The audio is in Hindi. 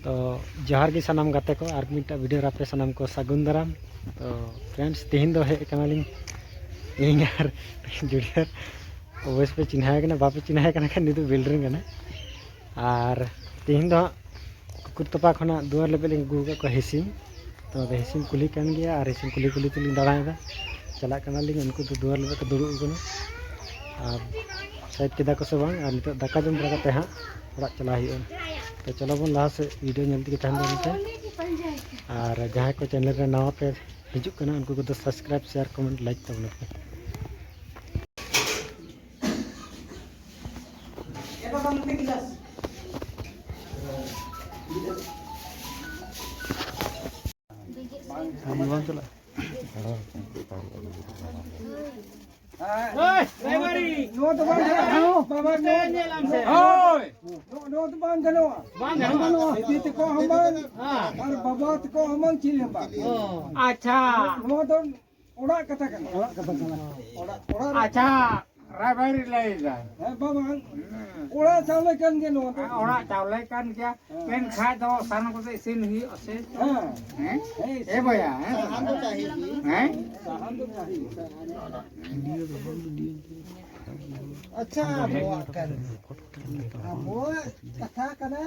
तो जोहार गे सानाम गाते को और मिट्टा वीडियो रापे सानाम को सागुन दाराम। तो फ्रेंड्स तेहन दो हेज कनालिंग इन यार जूनियर ओवेस पे चिन्हाय कना बापे चिन्हाय कना खान निदु बिल्डरिंग कना और तेहन दो कुकुर तपा खना दुआर लेबे लिंग गुगा को हेसिम। तो हेसिम कुली कान गया और हेसिम कुली कुली तुलिंग दाड़ायदा चला कनालिंग उनको तो दुआर लेबे को दुड़ुब कना और साइड केदा को से बांग और नितो दाका जम बरा कते हां ओड़ा चला हुआ। तो चलो बन लाहा से वीडियो नेलते के तहन दो और जहाँ को चैनल रे नवा पे हिजुक कना उनको को सब्सक्राइब शेयर कमेंट लाइक तबना पे। हम चला Primary, no to bang gano, baba no nyelam se. Hoy, no to bang gano. Bang gano. Iti ko hamang, ar baba ko hamang chile ba. Acha. No to oda kata kan. Oda. Acha. Primary lai ja. Baba. Oda chawle kan ge no. Oda chawle kan kya. Men khai do san ko se sin hi ase. Eh bhaiya. Sahan to chahiye. Sahan to chahiye. अच्छा वो कथा कने